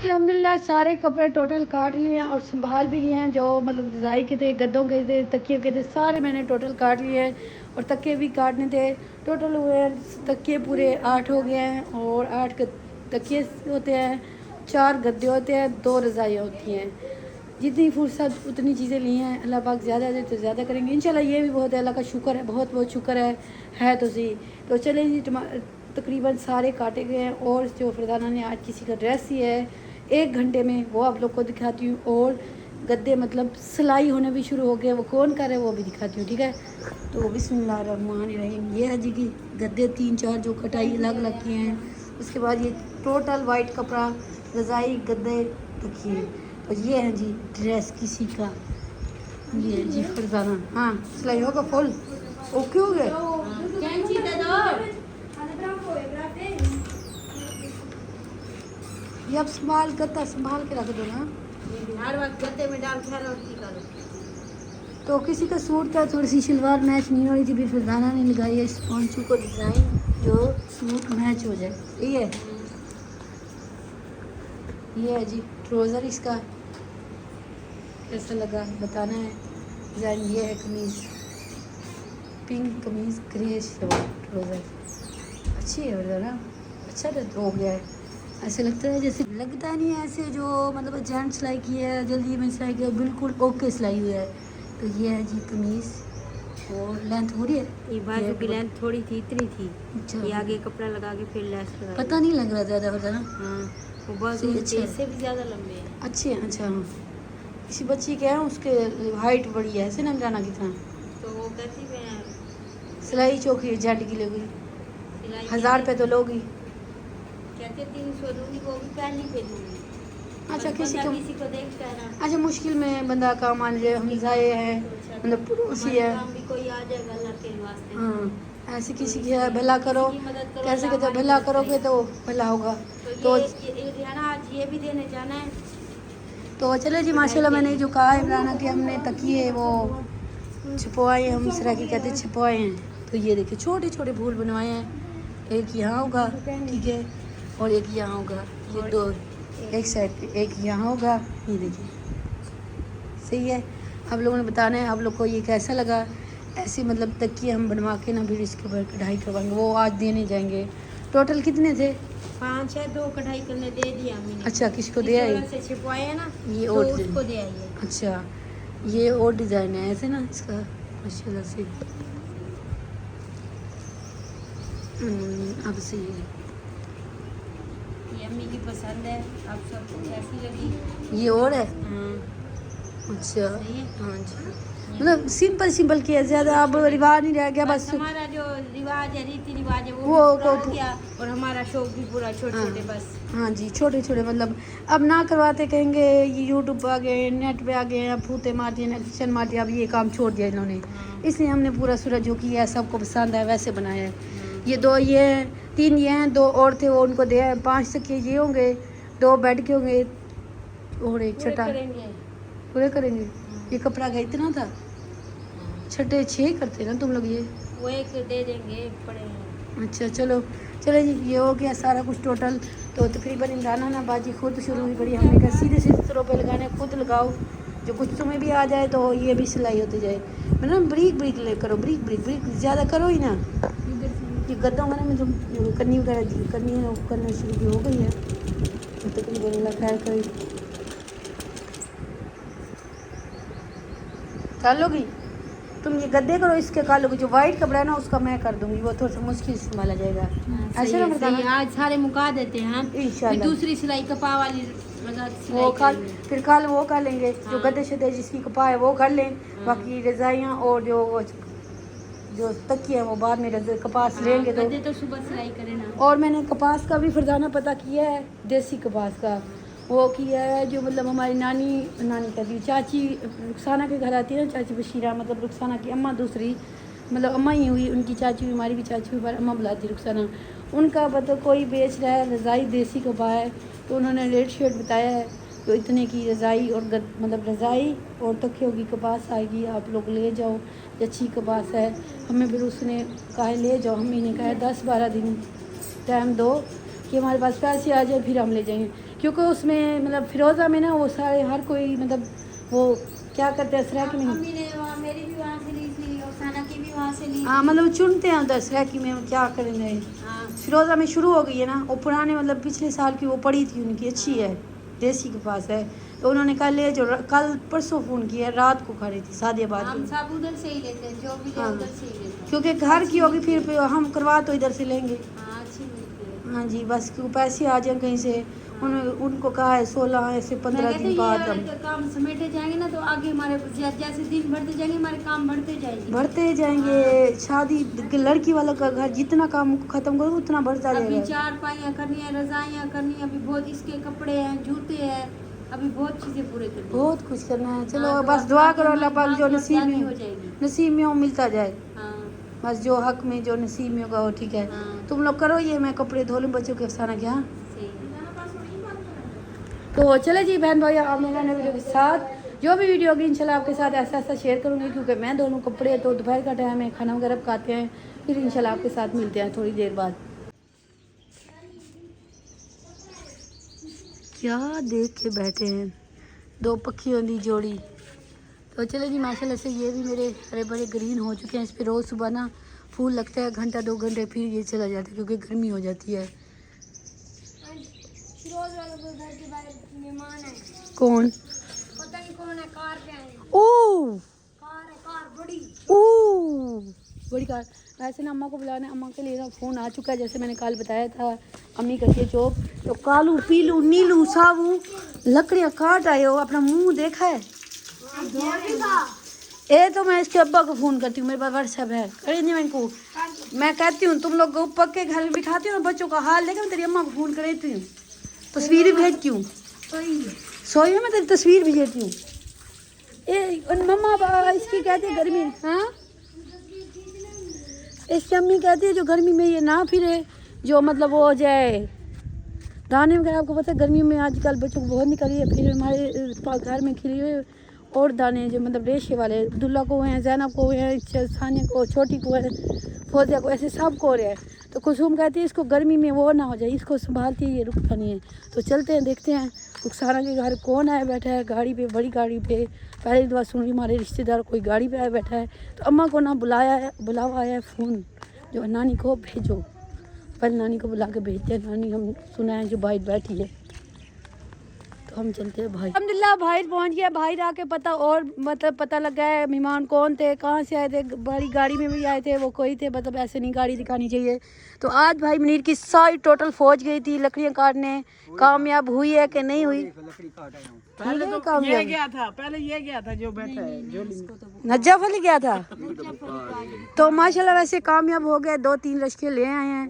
[SPEAKER 1] अल्हम्दुलिल्लाह सारे कपड़े टोटल काट लिए हैं और संभाल भी लिए हैं। जो मतलब रज़ाई के थे, गद्दों के थे, तकिए के थे, सारे मैंने टोटल काट लिए हैं और तकिए भी काटने थे। टोटल हुए तकिए पूरे 8 हो गए हैं और 8 तकिए होते हैं, 4 गद्दे होते हैं, 2 रज़ाइयाँ होती हैं। जितनी फुर्सत उतनी चीज़ें ली हैं। अल्लाह पाक ज़्यादा दे तो ज़्यादा करेंगे इंशाल्लाह। ये भी बहुत है, अल्लाह का शुक्र है, बहुत बहुत शुक्र है तो सही। तो चलें जी, तकरीबन सारे काटे गए हैं और जो फरजाना ने आज किसी का ड्रेस ही है 1 घंटे में, वो आप लोग को दिखाती हूँ। और गद्दे मतलब सिलाई होने भी शुरू हो गए, वो कौन कर रहा है वो भी दिखाती हूँ, ठीक है। तो बिस्मिल्लाहिर्रहमानिर्रहीम, ये है जी कि गद्दे 3-4 जो कटाई अलग अलग किए हैं। उसके बाद ये टोटल वाइट कपड़ा, रज़ाई, गद्दे, तकिए। तो ये है जी ड्रेस किसी का, ये है जी फरजाना। हाँ सिलाई होगा फुल ओके हो गया।
[SPEAKER 2] कैंची दे दो।
[SPEAKER 1] ये अब संभाल गद्दा संभाल के रख दो ना।
[SPEAKER 2] हर वक्त गद्दे में डाल के रोटी करो।
[SPEAKER 1] तो किसी का सूट था, थोड़ी सी शलवार मैच नहीं हो रही थी, फिर फरजाना ने लगाई है इस पॉन्चू को डिज़ाइन जो सूट मैच हो जाए। ये है जी ट्राउज़र, इसका कैसा लगा बताना है। डिज़ाइन ये है, कमीज़ पिंक कमीज़, ग्रे शलवार, ट्राउज़र अच्छी है फरजाना, अच्छा तो हो गया है। ऐसे लगता है जैसे, लगता नहीं है ऐसे जो मतलब जेंट सिलाई की है, जल्दी में सिलाई की है, बिल्कुल ओके सिलाई हुई है। तो ये है जी कमीज़ और लेंथ हो रही है।
[SPEAKER 2] ये बाजू की लेंथ थोड़ी थी, इतनी थी।
[SPEAKER 1] अच्छा,
[SPEAKER 2] ये आगे कपड़ा लगा के फिर लेस लगा।
[SPEAKER 1] पता नहीं लग रहा ज़्यादा फरजाना।
[SPEAKER 2] हाँ, वो बाजू
[SPEAKER 1] सही, अच्छा।
[SPEAKER 2] इससे भी ज़्यादा लंबे हैं।
[SPEAKER 1] अच्छे हैं। अच्छा, किसी बच्ची के हैं उसके हाइट बड़ी है, ऐसे ना जाना कितना।
[SPEAKER 2] तो वो कहती मैं
[SPEAKER 1] सिलाई चौकी जेंट की लोगी
[SPEAKER 2] सिलाई
[SPEAKER 1] 1000 रुपये तो लोगी।
[SPEAKER 2] कहते 300 दूंगी, वो भी पहन नहीं पे दूंगी।
[SPEAKER 1] अच्छा,
[SPEAKER 2] बस
[SPEAKER 1] किसी
[SPEAKER 2] बंदा
[SPEAKER 1] को
[SPEAKER 2] किसी को देखता है ना।
[SPEAKER 1] अच्छा मुश्किल में बंदा का मान लीजिए हम जाए हैं, मतलब पड़ोसी
[SPEAKER 2] हमारे
[SPEAKER 1] है।
[SPEAKER 2] काम भी कोई आ जाएगा अल्लाह के वास्ते।
[SPEAKER 1] हाँ, ऐसे किसी की है भला करो,
[SPEAKER 2] किसी की मदद करो,
[SPEAKER 1] कैसे
[SPEAKER 2] अल्लाह
[SPEAKER 1] कहते हैं,
[SPEAKER 2] हमारी
[SPEAKER 1] भला
[SPEAKER 2] मदद
[SPEAKER 1] करोगे
[SPEAKER 2] करेगा।
[SPEAKER 1] तो भला होगा।
[SPEAKER 2] तो
[SPEAKER 1] तो
[SPEAKER 2] ये है ना, आज ये भी देने जाना है।
[SPEAKER 1] तो चले जी, माशाल्लाह मैंने जो कहा है इमराना कि हमने तकिए वो छुपवाए, हम इस तरह की कहते छुपवाए हैं। तो ये देखिए छोटे छोटे फूल बनवाए हैं, एक यहाँ होगा, ठीक है, और एक यहाँ होगा। ये 2 एक साइड पे, एक यहाँ होगा। ये देखिए सही है। आप लोगों ने बताना है आप लोग को ये कैसा लगा। ऐसे मतलब तकिए हम बनवा के ना फिर इसके ऊपर कढ़ाई करवाएंगे, वो आज देने जाएंगे। टोटल कितने थे?
[SPEAKER 2] 5 है, 2 कढ़ाई करने दे दिया हमने।
[SPEAKER 1] अच्छा, किसको दे आई?
[SPEAKER 2] से छिपवाए है ना,
[SPEAKER 1] ये
[SPEAKER 2] तो
[SPEAKER 1] और
[SPEAKER 2] उसको दे आई है।
[SPEAKER 1] अच्छा, ये और डिज़ाइन है ऐसे ना इसका, माशाल्लाह से। अब सही है,
[SPEAKER 2] ये अम्मी की पसंद है, आप सबको कैसी लगी?
[SPEAKER 1] ये और है।
[SPEAKER 2] हाँ,
[SPEAKER 1] अच्छा,
[SPEAKER 2] सही है।
[SPEAKER 1] हाँ जी, मतलब सिंपल सिंपल किया, ज़्यादा अब रिवाज नहीं रह गया बस।
[SPEAKER 2] हमारा जो रिवाज है, रीति रिवाज है, वो
[SPEAKER 1] वो
[SPEAKER 2] भी पूरा
[SPEAKER 1] को-
[SPEAKER 2] हो गया और हमारा शौक भी पूरा, छोटे छोटे बस।
[SPEAKER 1] हाँ जी, छोटे छोटे मतलब अब ना करवाते, कहेंगे ये यूट्यूब पे आ गए, नेट पे आ गए, अब फूते मार दिए, किचन मार दिया, अब ये काम छोड़ दिया इन्होंने। इसलिए हमने पूरा सूरज जो किया है सबको पसंद है वैसे बनाया है। ये 2 ये हैं, 3 ये हैं, 2 और थे वो उनको दे, 5 तक ये होंगे, 2 बेड के होंगे और एक
[SPEAKER 2] पूरे
[SPEAKER 1] छठा
[SPEAKER 2] करेंगे।
[SPEAKER 1] पूरे करेंगे। ये कपड़ा का इतना था, छठे 6 करते ना तुम लोग ये।
[SPEAKER 2] वो एक दे देंगे, पड़े हैं।
[SPEAKER 1] अच्छा चलो, चलो जी, ये हो गया सारा कुछ टोटल। तो तकरीबन इमराना ना बाजी खुद शुरू हुई बड़ी, हमने कहा सीधे सीधे सरों पे लगाने, खुद लगाओ, जो कुछ तुम्हें भी आ जाए तो ये भी सिलाई होती जाए। मतलब ब्रीक ब्रीक ले करो, ब्रीक ब्रीक ब्रीक ज़्यादा करो ही ना। ये गद्दा मैंने में जो कन्नी वगैरह करनी है वो करना शुरू हो गई है। तो तकरीबन अल्लाह खैर करे, कर लोगी तुम। ये गद्दे करो, इसके कर लोगी। जो वाइट कपड़ा है ना उसका मैं कर दूंगी, वो थोड़ा सा मुश्किल से संभाला जाएगा। ऐसे ना
[SPEAKER 2] सही
[SPEAKER 1] बताना
[SPEAKER 2] है, आज सारे मुका देते हैं हम।
[SPEAKER 1] इंशाल्लाह।
[SPEAKER 2] फिर दूसरी सिलाई कपा वाली मतलब
[SPEAKER 1] वो
[SPEAKER 2] सिलाई
[SPEAKER 1] कल,
[SPEAKER 2] करेंगे।
[SPEAKER 1] फिर कल वो कर लेंगे जो
[SPEAKER 2] हाँ।
[SPEAKER 1] गद्दे शद्दे जिसकी कपा है वो कर लें। बाकी रजाइयाँ और जो तकिए हैं वो बाद में कपास लेंगे। तो
[SPEAKER 2] गद्दे तो सुबह सिलाई करें ना।
[SPEAKER 1] और मैंने कपास का भी फरजाना पता किया है, देसी कपास का वो किया है, जो मतलब हमारी नानी कहती हूँ, चाची रुखसाना के घर आती है ना, चाची बशीरा, मतलब रुखसाना की अम्मा दूसरी, मतलब अम्मा ही हुई, उनकी चाची हुई, हमारी भी चाची हुई, पर अम्मा बुलाती रुखसाना। उनका मतलब कोई बेच रहा है रज़ाई देसी कपा है, तो उन्होंने रेट शेट बताया है, तो इतने की रज़ाई और मतलब रज़ाई और तकियों की कपास आएगी, आप लोग ले जाओ, अच्छी कपास है। हमें फिर उसने कहा ले जाओ, हमने कहा 10-12 दिन टाइम दो कि हमारे पास पैसे आ जाए फिर हम ले जाएंगे। क्योंकि उसमें मतलब फिरोज़ा में ना वो सारे हर कोई मतलब वो क्या करते हैं सराकी में।
[SPEAKER 2] अम्मी ने वहाँ मेरी भी वहाँ से ली थी और साना की भी वहाँ से ली
[SPEAKER 1] हाँ
[SPEAKER 2] थी।
[SPEAKER 1] मतलब चुनते हैं उधर सराकी में क्या करेंगे।
[SPEAKER 2] हाँ
[SPEAKER 1] फिरोज़ा में शुरू हो गई है ना, वो पुराने मतलब पिछले साल की वो पड़ी थी उनकी, अच्छी है, देसी के पास है। तो उन्होंने कल परसों फ़ोन किया, रात को खड़ी थी सादियाबाद
[SPEAKER 2] हम
[SPEAKER 1] में।
[SPEAKER 2] सब उधर से ही लेते हैं, जो भी ले
[SPEAKER 1] हाँ।
[SPEAKER 2] उधर से ही लेते हैं।
[SPEAKER 1] क्योंकि घर की होगी फिर हम करवा तो इधर से लेंगे।
[SPEAKER 2] हाँ अच्छी मिलती है।
[SPEAKER 1] हाँ जी, बस क्यों पैसे आ जाए कहीं से। उनको कहा है 16 ऐसे
[SPEAKER 2] मैं
[SPEAKER 1] 15
[SPEAKER 2] कहती
[SPEAKER 1] दिन
[SPEAKER 2] हूँ
[SPEAKER 1] बाद
[SPEAKER 2] ये
[SPEAKER 1] हम
[SPEAKER 2] वाले काम समेटे जाएंगे ना तो आगे हमारे जैसे दिन बढ़ते जाएंगे हमारे काम बढ़ते जाएंगे।
[SPEAKER 1] बढ़ते जाएंगे। शादी लड़की वालों का घर जितना काम खत्म करो उतना बढ़ता
[SPEAKER 2] अभी
[SPEAKER 1] जाएगा।
[SPEAKER 2] चारपाइयाँ करनी है, रजाइयाँ करनी है, अभी बहुत इसके कपड़े हैं, जूते हैं, अभी बहुत चीज़ें पूरे करनी है।
[SPEAKER 1] बहुत कुछ करना है। चलो
[SPEAKER 2] हाँ, तो
[SPEAKER 1] बस
[SPEAKER 2] अब
[SPEAKER 1] दुआ
[SPEAKER 2] आगे
[SPEAKER 1] करो अल्लाह
[SPEAKER 2] हमारी
[SPEAKER 1] पाक जो
[SPEAKER 2] बात
[SPEAKER 1] नसीब
[SPEAKER 2] शादी
[SPEAKER 1] में
[SPEAKER 2] हो जाएगी।
[SPEAKER 1] नसीब में वो मिलता जाए।
[SPEAKER 2] हाँ
[SPEAKER 1] बस जो हक में जो नसीब में होगा वो ठीक है।
[SPEAKER 2] हाँ
[SPEAKER 1] तुम लोग करो ये, मैं कपड़े धो लूँ बच्चों के अफसाना के। हाँ
[SPEAKER 2] सही है।
[SPEAKER 1] तो चले जी बहन भाई, आप मेरा नए वीडियो के साथ जो भी वीडियो होगी इंशाल्लाह आपके साथ ऐसा ऐसा शेयर करूँगी, क्योंकि मैं दोनों कपड़े तो दोपहर का टाइम है, खाना वगैरह पकाते हैं, फिर इंशाल्लाह आपके साथ मिलते हैं थोड़ी देर बाद। क्या देख के बैठे हैं दो पक्षियों की जोड़ी। तो चले जी माशाल्लाह से ये भी मेरे हरे भरे ग्रीन हो चुके हैं। इस पर रोज़ सुबह ना फूल लगता है, घंटा 2 घंटे, फिर ये चला जाता है क्योंकि गर्मी हो जाती है।
[SPEAKER 3] फिरोज वालों के घर के बाहर मेहमान आए,
[SPEAKER 1] कौन?
[SPEAKER 3] पता नहीं कौन है, कार पे आए हैं।
[SPEAKER 1] ओ
[SPEAKER 3] कार है, कार बड़ी।
[SPEAKER 1] ओ बड़ी कार। वैसे ना अम्मा को बुलाने, अम्मा के लिए ना फ़ोन आ चुका है, जैसे मैंने कल बताया था। अम्मी करती है जॉब, तो कालू पीलू नीलू साबू लकड़ियाँ काट आए हो, अपना मुंह देखा है। ए तो मैं इसके अब्बा को फ़ोन करती हूँ, मेरे पास व्हाट्सएप है, करे नहीं मैं इनको। मैं कहती हूँ तुम लोग पक्के घर में बिठाती हो ना बच्चों का हाल लेकर, मैं तेरी अम्मा को फ़ोन कर देती हूँ, तस्वीर भेजती हूँ। सोई में मैं तेरी तस्वीर भेजती हूँ। ए मम्मा इसकी कहती है गर्मी, हाँ इसकी अम्मी कहती है जो गर्मी में ये ना फिरे, जो मतलब वो हो जाए दाने वगैरह। आपको पता है गर्मी में आजकल बच्चों को बहुत निकली है, फिर हमारे घर में खिले हुए और दाने जो मतलब रेशे वाले, अब्दुल्ला को हुए हैं, जैनब को हुए हैं, सानिया को, छोटी को है, फौजिया को, ऐसे सब को हो रहे हैं। तो कुसुम कहती है इसको गर्मी में वो ना हो जाए, इसको संभालती है, ये रुकता नहीं है। तो चलते हैं देखते हैं रुखसाना के घर कौन आया बैठा है गाड़ी पे, बड़ी गाड़ी पे। पहली दफ़ा सुन रही हमारे रिश्तेदार कोई गाड़ी पे आया बैठा है। तो अम्मा को ना बुलावा आया है फ़ोन, जो नानी को भेजो, पहले नानी को बुला के भेजते हैं। नानी हम सुना है जो भाई बैठी है, तो हम चलते हैं भाई। अल्हम्दुलिल्लाह भाई पहुंच गया। भाई आके पता और मतलब पता लग गया है मेहमान कौन थे, कहाँ से आए थे, बड़ी गाड़ी में भी आए थे, वो कोई थे, मतलब ऐसे नहीं गाड़ी दिखानी चाहिए। तो आज भाई मुनीर की सारी टोटल फौज गई थी लकड़ियाँ काटने, कामयाब हुई है कि नहीं हुई?
[SPEAKER 4] पहले तो ये गया था, पहले ये गया था जो बैठा है जो
[SPEAKER 1] नजफ अली गया था। तो माशाल्लाह वैसे कामयाब हो गए, 2-3 लश्के ले आए हैं।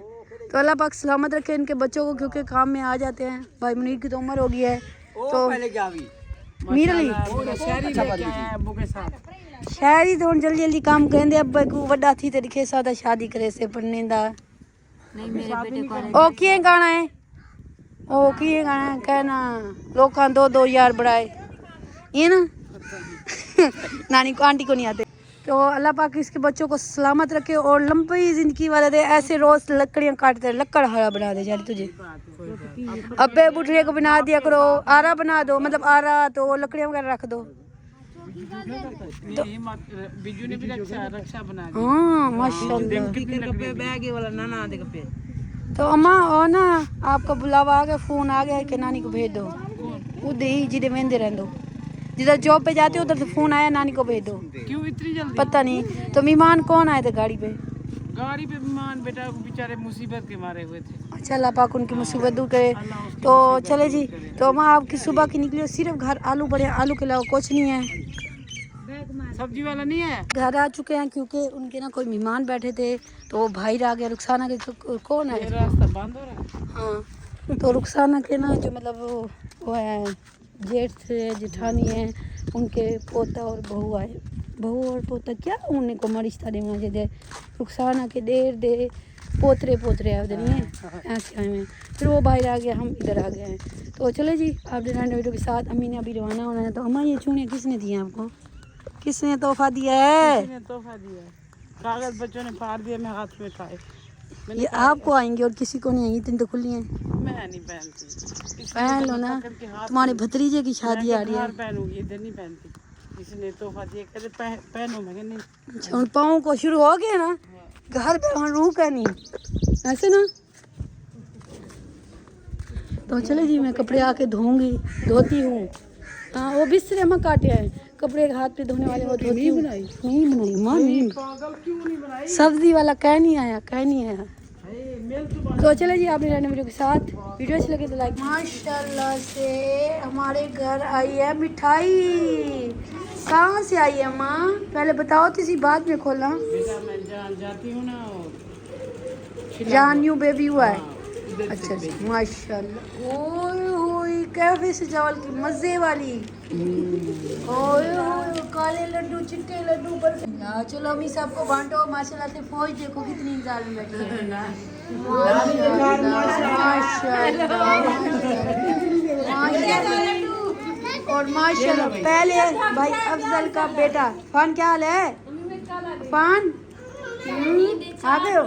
[SPEAKER 1] तो अल्लाह पाक सलामत रखे इनके बच्चों को, क्योंकि काम में आ जाते हैं। भाई मुनीर की तो उम्र हो गई है, तो मीर अली
[SPEAKER 4] शहरी लेके आया अब्बू के साथ।
[SPEAKER 1] शहरी तो हम जल्दी जल्दी काम करेंगे। अब को वड्डा थी तरीके सादा शादी करे से पढ़ने दा
[SPEAKER 2] नहीं मेरे बेटे को
[SPEAKER 1] ओ किए गाना है, ओ किए गाना है कहना लोकां 2-2 यार बढ़ाए ये ना नानी को आंटी को नहीं आते। तो अल्लाह पाक इसके बच्चों को सलामत रखे और लंबी जिंदगी वाले दे, ऐसे रोज लकड़ियाँ काटते लक्कड़ हरा बना दे जारी तुझे। अब्बे बुढ़े को बना दिया करो, आरा बना दो, मतलब आरा तो लकड़ियाँ वगैरह रख दो।
[SPEAKER 4] बिजू ने भी रक्षा बना दी।
[SPEAKER 1] हाँ माशाल्लाह।
[SPEAKER 4] बैग वाला नाना आधे कपे।
[SPEAKER 1] तो अम्मा और ना आपका बुलावा आ गया, फ़ोन आ गया कि नानी को भेज दो, उधर ही जिधे वेंदे रह दो, जिधर जॉब पे जाते हो उधर से फ़ोन आया नानी को भेज दो।
[SPEAKER 4] क्यों इतनी जल्दी?
[SPEAKER 1] पता नहीं। तो मेहमान कौन आए थे गाड़ी पे?
[SPEAKER 4] गाड़ी पे मेहमान बेटा बेचारे मुसीबत के मारे हुए थे।
[SPEAKER 1] अच्छा अल्लाह पाक उनकी मुसीबत दूर करे। तो चले जी, तो अम्मा आपकी सुबह की निकली हो, सिर्फ घर आलू बड़े, आलू के अलावा कुछ नहीं है,
[SPEAKER 4] सब्जी वाला नहीं है।
[SPEAKER 1] घर आ चुके हैं क्योंकि उनके ना कोई मेहमान बैठे थे, तो वो भाई आ गया। रुखसाना के कौन है?
[SPEAKER 4] रास्ता बंद हो रहा है।
[SPEAKER 1] हाँ तो रुखसाना के ना जो मतलब वो है जेठ थे, जेठानी है, उनके पोता और बहू आए, बहू और पोता क्या उन्हें को मरिश्ता दे मुझे दे रुखसाना के देर दे पोतरे आए उधर नहीं है, ऐसे आए हैं। फिर वो बाहर आ गया, हम इधर आ गए हैं। तो चले जी आप डिजाइन वीडियो के साथ। अम्मी ने अभी रवाना होना है। तो अम्मा ये चूड़ियाँ किसने दी हैं आपको? किसने तोहफा दिया है?
[SPEAKER 4] किसी ने तोहफा दिया। कागज बच्चों ने फाड़ दिया, मैं हाथ में खाए।
[SPEAKER 1] ये आपको आएंगे और किसी को नहीं आएंगी, इतनी तो खुली हैं।
[SPEAKER 4] मैं नहीं पहनती।
[SPEAKER 1] पहन लो ना, तुम्हारे भतीजे की शादी आ रही है।
[SPEAKER 4] पहनूंगी, इधर नहीं पहनती। इसने तोहफा दिया, कहते पहनो, मैं नहीं।
[SPEAKER 1] अच्छा, उन पाँव को शुरू हो गया ना, घर पे वहाँ रूह का नहीं, ऐसे ना। तो चले जी, मैं कपड़े आके धोऊंगी, धोती हूँ। हाँ, वो बिस्तर में काटे हैं कपड़े, हाथ पे धोने वाले, वो धोती हूँ। नहीं बनाई माँ, नहीं।
[SPEAKER 4] पागल क्यों नहीं बनाई?
[SPEAKER 1] सब्जी वाला कह नहीं आया, कह नहीं आया। तो चले जी, आपने रहने वीडियो के साथ, वीडियो अच्छी लगे तो लाइक। माशाल्लाह से हमारे घर आई है मिठाई। कहाँ से आई है माँ, पहले बताओ तो इसी बाद में खोलना।
[SPEAKER 4] बेटा मैं जाती हूँ ना,
[SPEAKER 1] जान न्यू बेबी हुआ है।
[SPEAKER 4] इधर
[SPEAKER 1] अच्छा
[SPEAKER 4] से
[SPEAKER 1] अच्छा, माशाल्लाह। ओए होए, कैफे से चावल की मजे वाली। ओए होए, काले लड्डू, चिट्टे लड्डू, बर्फी। यार चलो अम्मी सबको बांटो। माशाल्लाह से फौज देखो कितनी इंतजार में बैठी है। माशाल्लाह। और माशाल्लाह पहले भाई अफजल का बेटा फान, क्या हाल है फान? आ गए हो?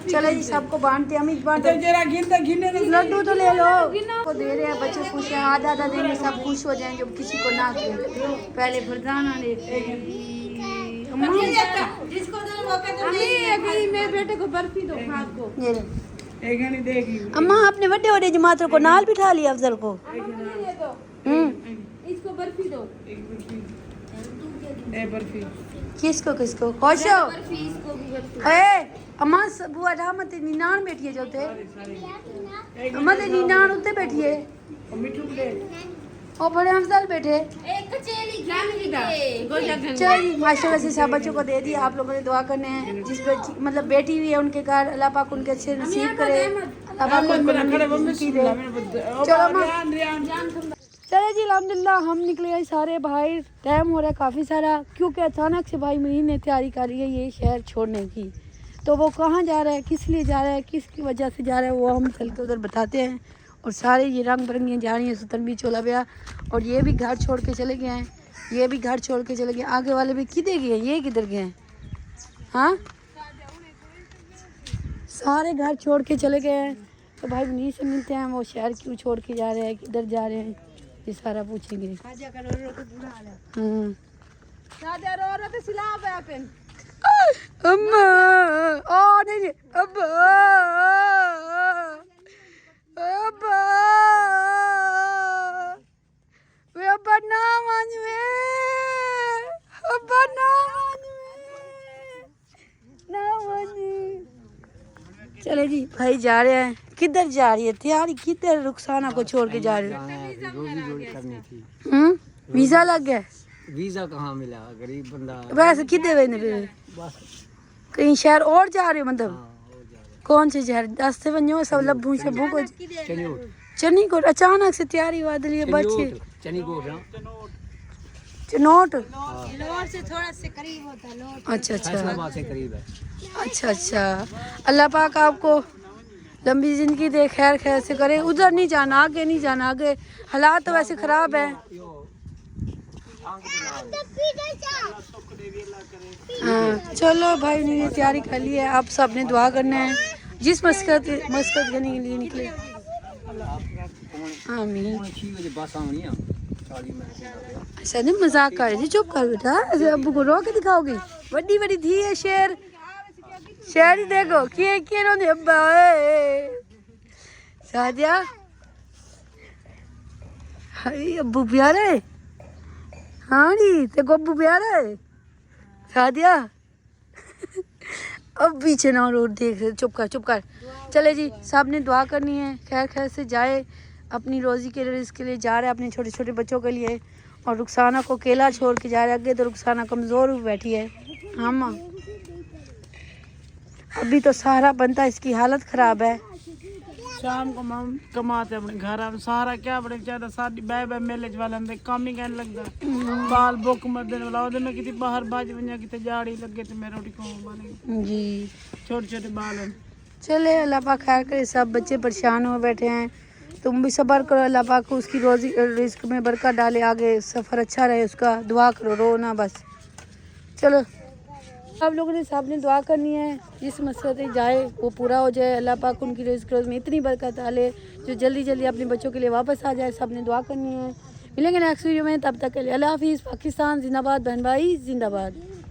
[SPEAKER 1] चलो जी, सबको बांटते हैं, अमित बांटो। लड्डू तो ले लो, को दे रहे हैं, बच्चे खुश हैं। आधा आधा देंगे, सब खुश हो जाएंगे, जब किसी को ना दे। पहले फरदाना ले।
[SPEAKER 3] मेरे बेटे को बर्फी दो, खाद को।
[SPEAKER 1] ये ले। अम्मा आपने बड़े बड़े जमातों को नाल बिठा लिया अफजल को।
[SPEAKER 3] इसको बर्फी दो।
[SPEAKER 4] बर्फी
[SPEAKER 1] किसको किसको खुश हो?
[SPEAKER 3] बर्फी इसको भी बर्फी।
[SPEAKER 1] अम्मा बुआ रहमत नीनान बैठी है जो थे, अम्मा ते नीनान उत्ते बैठी है, और बड़े अफजल बैठे।
[SPEAKER 3] एक कचेरी घी
[SPEAKER 1] चलो जी, माशाल्लाह से सब बच्चों को दे दिया। आप लोगों ने दुआ करने हैं, जिस बच्ची मतलब बेटी हुई है उनके घर, अल्लाह पाक उनके अच्छे नसीब करे, अल्लाह पाक उनको नसीब दे। चलो माँ, चले जी अल्हम्दुलिल्लाह हम निकले हैं सारे बाहर। टाइम हो रहा है काफ़ी सारा, क्योंकि अचानक से भाई महीन ने तैयारी कर रही है ये शहर छोड़ने की। तो वो कहाँ जा रहा है, किस लिए जा रहा है, किसकी वजह से जा रहा है, वो हम चल के उधर बताते हैं। और सारे ये रंग बिरंगी जा रही हैं, सुतन भी चोला गया, और ये भी घर छोड़ के चले गए हैं, ये भी घर छोड़ के चले गए। आगे वाले भी किधर गए हैं, ये किधर गए हैं? हाँ, सारे घर छोड़ के चले गए हैं। तो भाई उन्हीं से मिलते हैं, वो शहर क्यों छोड़ के जा रहे हैं, किधर जा रहे हैं, ये सारा पूछेंगे। अम्मा ओ नहीं नहीं, अब्बा अब्बा वे अब्बा ना मानवे, अब्बा ना मानवे, ना मानी। चले जी भाई जा रहे हैं। किधर जा रही है तैयारी, किधर? रुखसाना को छोड़ के जा रहे हो? वीजा लग गया?
[SPEAKER 5] वीजा कहाँ मिला, गरीब बंदा।
[SPEAKER 1] वैसे किधर कहीं शहर और जा रहे हो? मतलब कौन से शहर? दस से बनो सब लब्बू शब्बू को। चनीकोट। अचानक से तैयारी वादली बच्चे। चनोट
[SPEAKER 2] से थोड़ा से करीब होता है।
[SPEAKER 1] अच्छा अच्छा,
[SPEAKER 5] से करीब है।
[SPEAKER 1] अच्छा अच्छा, अल्लाह पाक आपको लंबी जिंदगी दे, खैर खैर से करे। उधर नहीं जाना, आगे नहीं जाना, आगे हालात तो वैसे खराब है। हाँ चलो भाई ने तैयारी कर ली है, आप सब ने दुआ करना है। जिस मस्कत करने के लिए निकले। आमीन। अच्छा नहीं, मजाक कर रही थी, चुप कर बेटा। ऐसे अब्बू को रो के दिखाओगी? बड़ी बड़ी थी है शेर, शेर ही देखो किए रोने अब्बा। सादिया हाय अब्बू प्यारा है। हाँ नी ते को अब्बू प्यारा है सादिया। अब पीछे ना रो, देख रहे, चुप कर चुप कर। चले जी, सब ने दुआ करनी है, खैर खैर से जाए, अपनी रोज़ी के लिए, इसके लिए जा रहे हैं, अपने छोटे छोटे बच्चों के लिए। और रुखसाना को अकेला छोड़ के जा रहे हैं। आगे तो रुखसाना कमज़ोर हुई बैठी है। हाँ माँ, अभी तो सारा बनता, इसकी हालत ख़राब है।
[SPEAKER 4] शाम को हम कमाते अपने घर, अब सारा क्या बड़े ज्यादा सारी बाय बाय मेले वाले में काम ही कहने लगता। बाल बुक मत देने वाला ओदे में कितनी बाहर बाज बनिया कितने जाड़ी लगे तो मैं रोटी खाऊं बने
[SPEAKER 1] जी।
[SPEAKER 4] छोटे छोटे बाल हैं।
[SPEAKER 1] चले अल्लाह पाक खैर करे, सब बच्चे परेशान हुए बैठे हैं। तुम भी सब्र करो, अल्लाह पाक को उसकी रोज़ी रिस्क में बरकत डाले, आगे सफ़र अच्छा रहे उसका। दुआ करो, रो ना बस। चलो आप लोगों ने सामने दुआ करनी है, जिस मकसद से जाए वो पूरा हो जाए, अल्लाह पाक उनकी रिज़्क़ में इतनी बरकत डाले जो जल्दी जल्दी अपने बच्चों के लिए वापस आ जाए। सबने दुआ करनी है। मिलेंगे नेक्स्ट वीडियो में, तब तक के लिए अल्लाह हाफिज़। पाकिस्तान जिंदाबाद, बहन भाई जिंदाबाद।